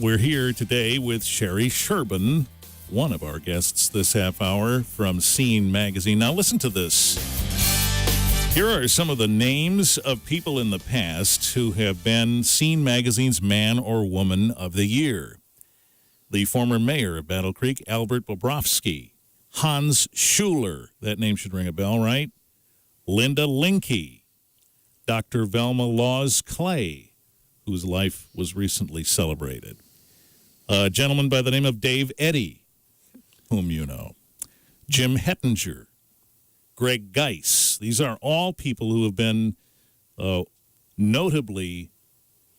We're here today with Sherii Sherban, one of our guests this half hour from Scene Magazine. Now listen to this. Here are some of the names of people in the past who have been Scene Magazine's Man or Woman of the Year. The former mayor of Battle Creek, Albert Bobrovsky. Hans Schuler, that name should ring a bell, right? Linda Linke. Dr. Velma Laws Clay, whose life was recently celebrated. A gentleman by the name of Dave Eddy, whom you know. Jim Hettinger. Greg Geis. These are all people who have been notably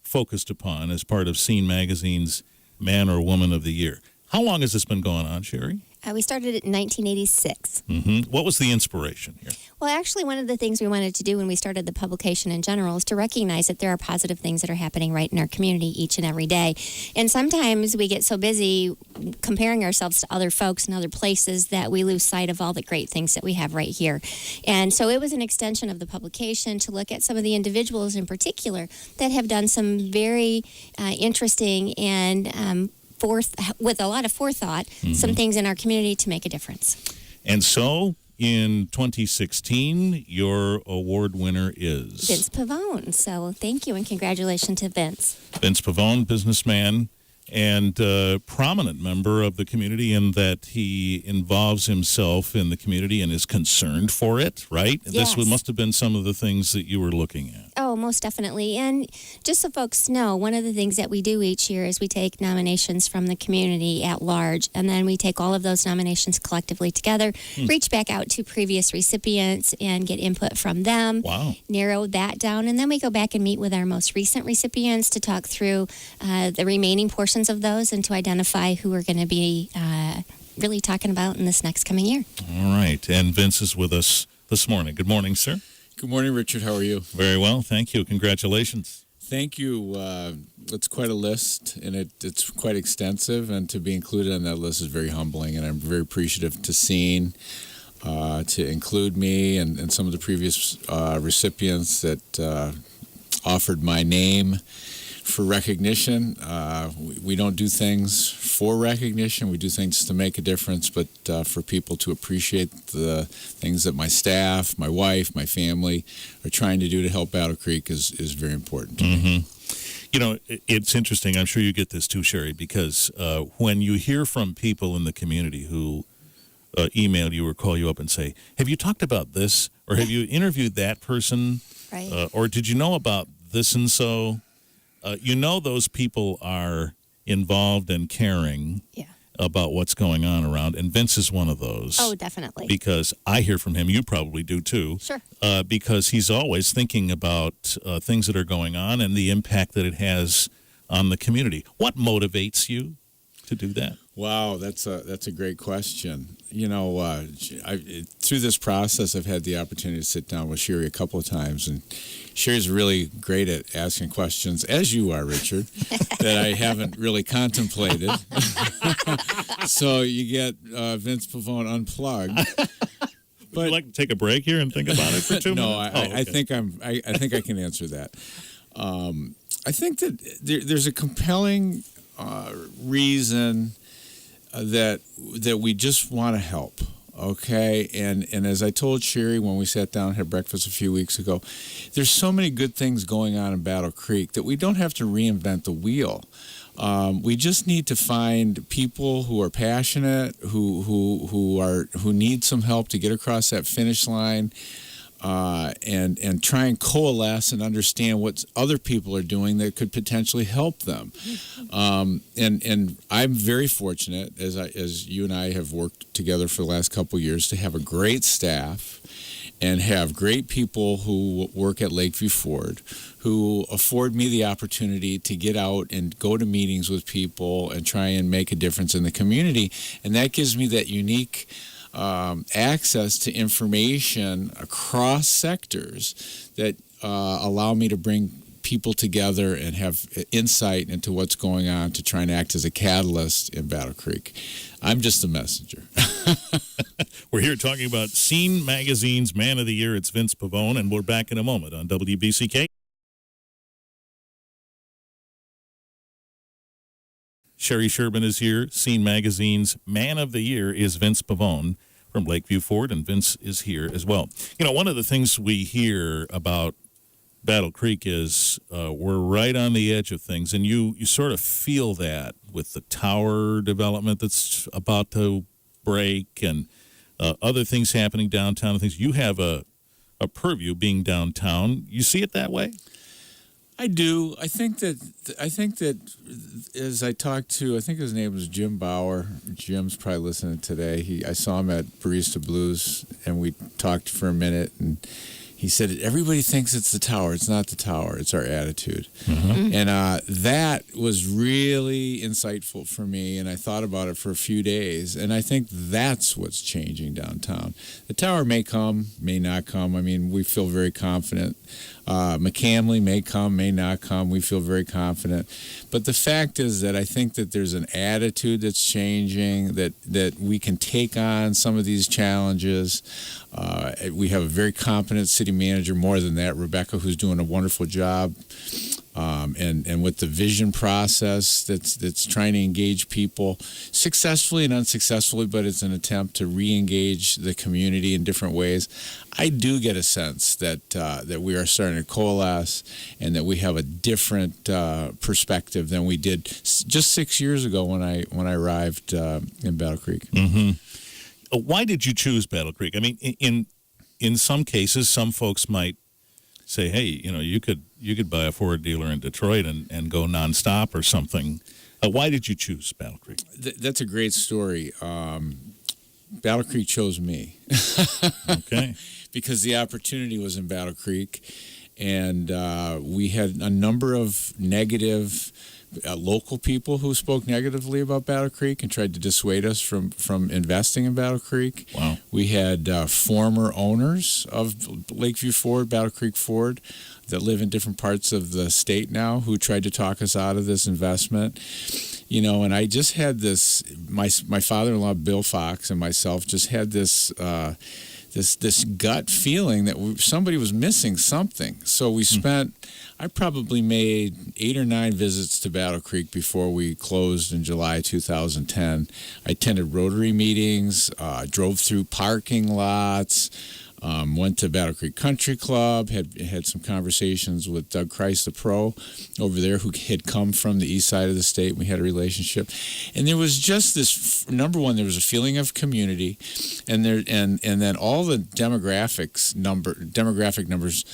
focused upon as part of Scene Magazine's Man or Woman of the Year. How long has this been going on, Sherii? We started it in 1986. What was the inspiration here? Well, actually, one of the things we wanted to do when we started the publication in general is to recognize that there are positive things that are happening right in our community each and every day. And sometimes we get so busy comparing ourselves to other folks and other places that we lose sight of all the great things that we have right here. And so it was an extension of the publication to look at some of the individuals in particular that have done some very interesting and with a lot of forethought, some things in our community to make a difference. And so, in 2016, your award winner is? Vince Pavone. So thank you and congratulations to Vince. Vince Pavone, businessman and prominent member of the community in that he involves himself in the community and is concerned for it, right? Yes. This must have been some of the things that you were looking at. Oh, most definitely. And just so folks know, one of the things that we do each year is we take nominations from the community at large, and then we take all of those nominations collectively together, reach back out to previous recipients and get input from them, narrow that down, and then we go back and meet with our most recent recipients to talk through the remaining portions of those and to identify who we're going to be really talking about in this next coming year. All right. And Vince is with us this morning. Good morning, sir. Good morning, Richard. How are you? Very well. Thank you. Congratulations. Thank you. It's quite a list, and it's quite extensive, and to be included on that list is very humbling, and I'm very appreciative to Scene to include me and some of the previous recipients that offered my name for recognition. We don't do things for recognition. We do things to make a difference, but for people to appreciate the things that my staff, my wife, my family are trying to do to help Battle Creek is very important to me. You know, it's interesting. I'm sure you get this too, Sherii, because when you hear from people in the community who email you or call you up and say, have you talked about this? Or have you interviewed that person? Right. Or did you know about this and so? You know those people are involved and caring about what's going on around, and Vince is one of those. Oh, definitely. Because I hear from him, you probably do too. Sure. Because he's always thinking about things that are going on and the impact that it has on the community. What motivates you to do that? Wow, that's a great question. You know, through this process, I've had the opportunity to sit down with Sherii a couple of times, and Sheri's really great at asking questions, as you are, Richard, that I haven't really contemplated. So you get Vince Pavone unplugged. Would you like to take a break here and think about it for 2 minutes? No, I think I can answer that. I think that there's a compelling reason that we just want to help, okay? And as I told Sherii when we sat down and had breakfast a few weeks ago, there's so many good things going on in Battle Creek that we don't have to reinvent the wheel. We just need to find people who are passionate, who need some help to get across that finish line. And try and coalesce and understand what other people are doing that could potentially help them. And I'm very fortunate, as you and I have worked together for the last couple of years, to have a great staff and have great people who work at Lakeview Ford who afford me the opportunity to get out and go to meetings with people and try and make a difference in the community. And that gives me that unique access to information across sectors that allow me to bring people together and have insight into what's going on to try and act as a catalyst in Battle Creek. I'm just a messenger. We're here talking about Scene Magazine's Man of the Year. It's Vince Pavone, and we're back in a moment on WBCK. Sherii Sherban is here. Scene Magazine's Man of the Year is Vince Pavone from Lakeview Ford, and Vince is here as well. You know, one of the things we hear about Battle Creek is we're right on the edge of things, and you sort of feel that with the tower development that's about to break and other things happening downtown and things. You have a purview being downtown. You see it that way? I do. I think that as I talked to, I think his name was Jim Bauer. Jim's probably listening today. I saw him at Barista Blues, and we talked for a minute, and he said, everybody thinks it's the tower. It's not the tower. It's our attitude. Mm-hmm. And that was really insightful for me, and I thought about it for a few days, and I think that's what's changing downtown. The tower may come, may not come. I mean, we feel very confident. McCamley may come, may not come. We feel very confident. But the fact is that I think that there's an attitude that's changing, that we can take on some of these challenges. We have a very competent city manager, more than that, Rebecca, who's doing a wonderful job. And with the vision process that's trying to engage people successfully and unsuccessfully, but it's an attempt to re-engage the community in different ways. I do get a sense that we are starting to coalesce and that we have a different perspective than we did just 6 years ago when I arrived in Battle Creek. Mm-hmm. Why did you choose Battle Creek? I mean, in some cases, some folks might say, hey, you know, you could buy a Ford dealer in Detroit and go nonstop or something. Why did you choose Battle Creek? That's a great story. Battle Creek chose me. Okay. Because the opportunity was in Battle Creek, and we had a number of negative local people who spoke negatively about Battle Creek and tried to dissuade us from investing in Battle Creek. Wow. We had former owners of Lakeview Ford, Battle Creek Ford, that live in different parts of the state now who tried to talk us out of this investment. You know, and I just had this, my father-in-law, Bill Fox, and myself just had this this gut feeling that somebody was missing something. So we spent, I probably made 8 or 9 visits to Battle Creek before we closed in July 2010. I attended Rotary meetings, drove through parking lots, went to Battle Creek Country Club, had some conversations with Doug Christ, the pro over there, who had come from the east side of the state. We had a relationship, and there was just this. Number one, there was a feeling of community, and then all the demographic numbers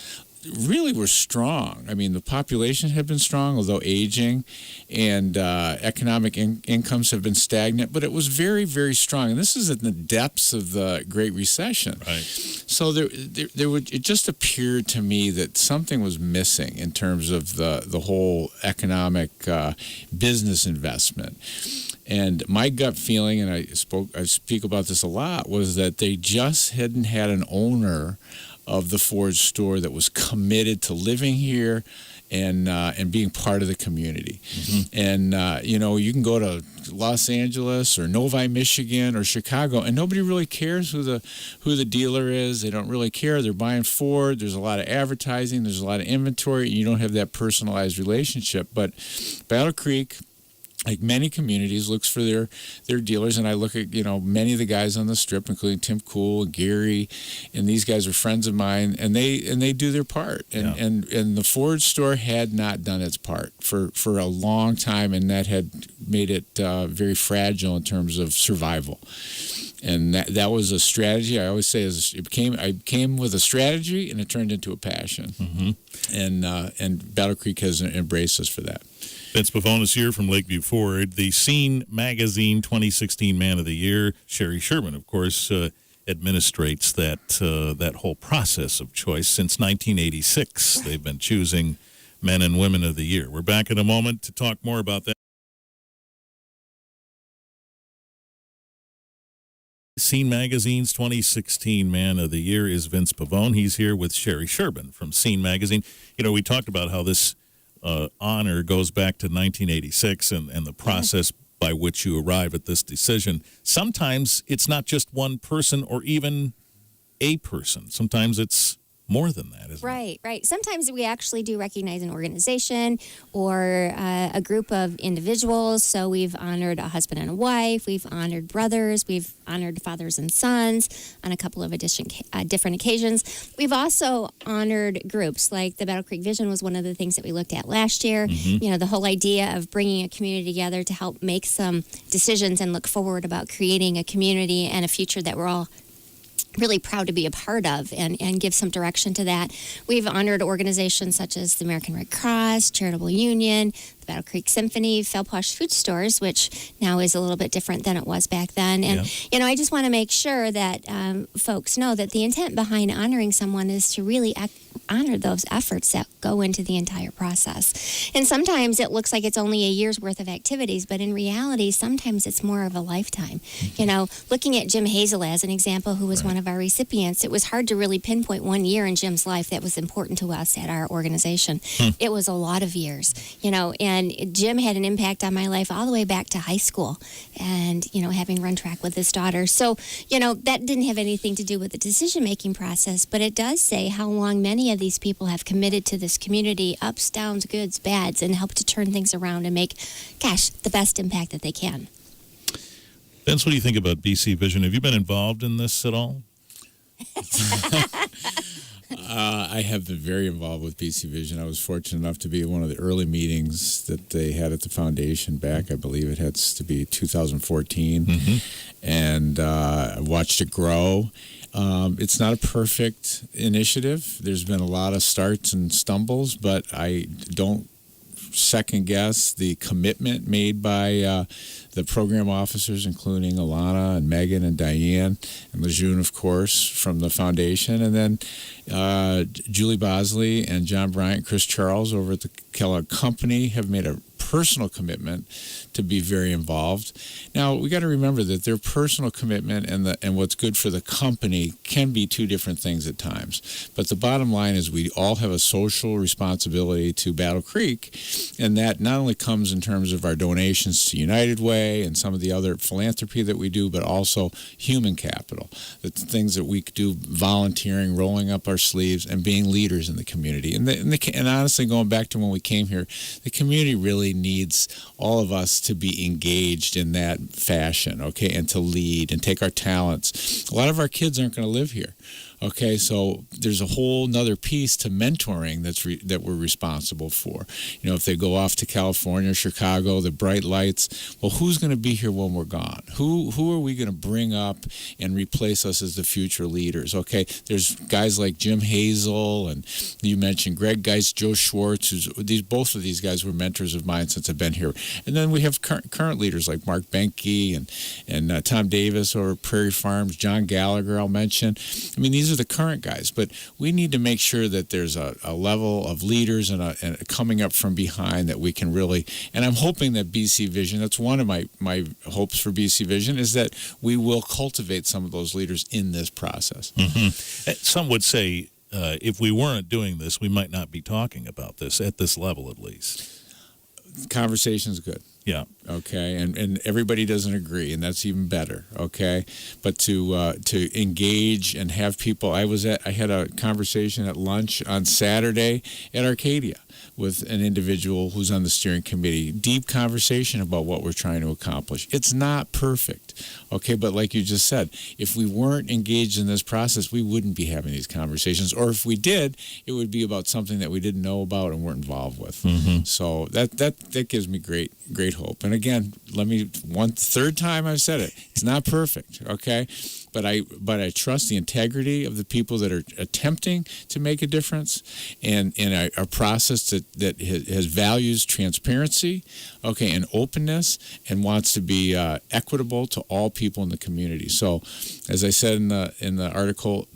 really were strong. I mean, the population had been strong, although aging, and economic incomes have been stagnant, but it was very, very strong. And this is in the depths of the Great Recession. Right. So it just appeared to me that something was missing in terms of the whole economic business investment. And my gut feeling, and I speak about this a lot, was that they just hadn't had an owner of the Ford store that was committed to living here and being part of the community. Mm-hmm. And you know, you can go to Los Angeles or Novi, Michigan or Chicago, and nobody really cares who the dealer is. They don't really care. They're buying Ford. There's a lot of advertising. There's a lot of inventory, and you don't have that personalized relationship. But Battle Creek, like many communities, looks for their dealers, and I look at, you know, many of the guys on the strip, including Tim Cool and Gary, and these guys are friends of mine, and they do their part. And the Ford store had not done its part for a long time, and that had made it very fragile in terms of survival. And that was a strategy. I always say I came with a strategy, and it turned into a passion. Mm-hmm. And Battle Creek has embraced us for that. Vince Pavone is here from Lakeview Ford. The Scene Magazine 2016 Man of the Year. Sherii Sherban, of course, administrates that whole process of choice since 1986. They've been choosing men and women of the year. We're back in a moment to talk more about that. Scene Magazine's 2016 Man of the Year is Vince Pavone. He's here with Sherii Sherban from Scene Magazine. You know, we talked about how this honor goes back to 1986 and the process by which you arrive at this decision. Sometimes it's not just one person or even a person. Sometimes it's more than that, isn't it? Right. Sometimes we actually do recognize an organization or a group of individuals. So we've honored a husband and a wife. We've honored brothers. We've honored fathers and sons on a couple of different occasions. We've also honored groups, like the Battle Creek Vision was one of the things that we looked at last year. You know, the whole idea of bringing a community together to help make some decisions and look forward about creating a community and a future that we're all really proud to be a part of and give some direction to that. We've honored organizations such as the American Red Cross, Charitable Union, the Battle Creek Symphony, Felposh Food Stores, which now is a little bit different than it was back then. And, you know, I just want to make sure that folks know that the intent behind honoring someone is to really honor those efforts that go into the entire process. And sometimes it looks like it's only a year's worth of activities, but in reality, sometimes it's more of a lifetime. You know, looking at Jim Hazel as an example, who was one of our recipients, it was hard to really pinpoint one year in Jim's life that was important to us at our organization. It was a lot of years, you know, and Jim had an impact on my life all the way back to high school and, you know, having run track with his daughter. So, you know, that didn't have anything to do with the decision-making process, but it does say how long many of these people have committed to this community, ups, downs, goods, bads, and helped to turn things around and make, gosh, the best impact that they can. Vince, what do you think about BC Vision? Have you been involved in this at all? I have been very involved with BC Vision. I was fortunate enough to be at one of the early meetings that they had at the foundation back, I believe it has to be 2014, and I watched it grow. It's not a perfect initiative. There's been a lot of starts and stumbles, but I don't second guess the commitment made by the program officers, including Alana and Megan and Diane and Lejeune, of course, from the foundation. And then Julie Bosley and John Bryant, Chris Charles over at the Kellogg Company have made a personal commitment to be very involved. Now, we got to remember that their personal commitment and what's good for the company can be two different things at times. But the bottom line is we all have a social responsibility to Battle Creek, and that not only comes in terms of our donations to United Way and some of the other philanthropy that we do, but also human capital, the things that we do, volunteering, rolling up our sleeves, and being leaders in the community. And honestly, going back to when we came here, the community really needs all of us to be engaged in that fashion, okay, and to lead and take our talents. A lot of our kids aren't going to live here. Okay, so there's a whole nother piece to mentoring that we're responsible for. You know, if they go off to California, Chicago, the bright lights, well, who's going to be here when we're gone? Who are we going to bring up and replace us as the future leaders? Okay, there's guys like Jim Hazel, and you mentioned Greg Geist, Joe Schwartz, both of these guys were mentors of mine since I've been here. And then we have current leaders like Mark Benke and Tom Davis over Prairie Farms, John Gallagher, I'll mention. I mean, these are the current guys, but we need to make sure that there's a level of leaders and coming up from behind that we can really, and I'm hoping that BC Vision, that's one of my hopes for BC Vision, is that we will cultivate some of those leaders in this process. Some would say if we weren't doing this, we might not be talking about this at this level, at least. Conversation's good. Yeah. Okay. And everybody doesn't agree, and that's even better. Okay. But to engage and have people, I had a conversation at lunch on Saturday at Arcadia with an individual who's on the steering committee. Deep conversation about what we're trying to accomplish. It's not perfect. Okay. But like you just said, if we weren't engaged in this process, we wouldn't be having these conversations. Or if we did, it would be about something that we didn't know about and weren't involved with. So that gives me great hope. And again, third time I've said it. It's not perfect, okay? But I trust the integrity of the people that are attempting to make a difference, and a process that has values transparency, okay, and openness, and wants to be equitable to all people in the community. So, as I said in the article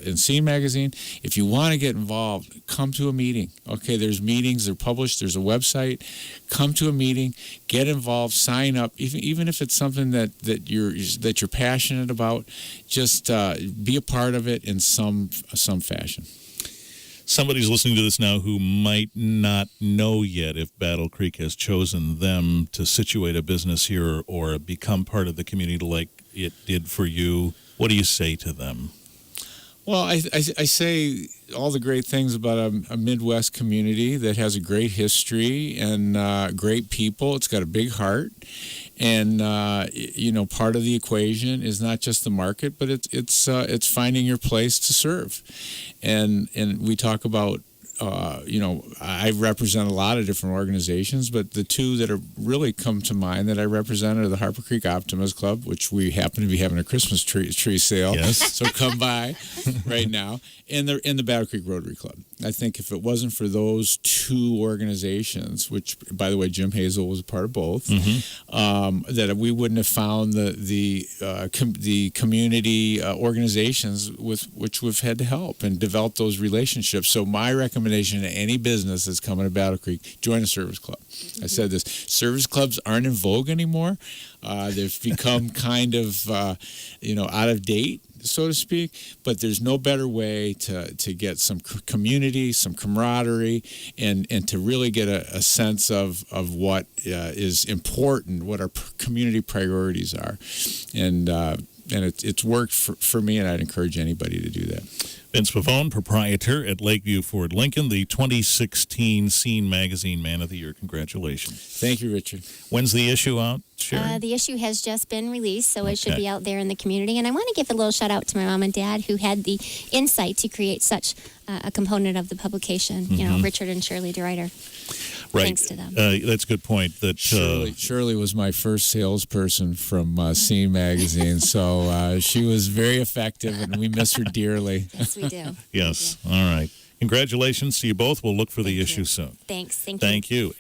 in Scene Magazine, if you want to get involved, come to a meeting. Okay, there's meetings, they're published, there's a website. Come to a meeting, get involved, sign up, even if it's something that you're passionate about. Just be a part of it in some fashion. Somebody's listening to this now who might not know yet if Battle Creek has chosen them to situate a business here or become part of the community like it did for you. What do you say to them? Well, I say all the great things about a Midwest community that has a great history and great people. It's got a big heart. And part of the equation is not just the market, but it's finding your place to serve. And we talk about I represent a lot of different organizations, but the two that are really come to mind that I represent are the Harper Creek Optimist Club, which we happen to be having a Christmas tree sale. Yes. So come by right now, and the Battle Creek Rotary Club. I think if it wasn't for those two organizations, which by the way Jim Hazel was a part of both, that we wouldn't have found the community organizations with which we've had to help and develop those relationships. So my recommendation to any business that's coming to Battle Creek, join a service club. I said this: service clubs aren't in vogue anymore. They've become kind of out of date, so to speak, but there's no better way to get some community, some camaraderie, and to really get a sense of what is important, what our community priorities are. And it's worked for me, and I'd encourage anybody to do that. Vince Pavone, proprietor at Lakeview Ford Lincoln, the 2016 Scene Magazine Man of the Year. Congratulations. Thank you, Richard. When's the issue out, Sherii? The issue has just been released, so it should be out there in the community. And I want to give a little shout out to my mom and dad who had the insight to create such a component of the publication. Richard and Shirley DeRuyter. Right. Thanks to them. That's a good point. That Shirley was my first salesperson from Scene Magazine, so she was very effective, and we miss her dearly. Yes, we do. Yes. All right. Congratulations to you both. We'll look for the issue soon. Thanks. Thank you. Thank you.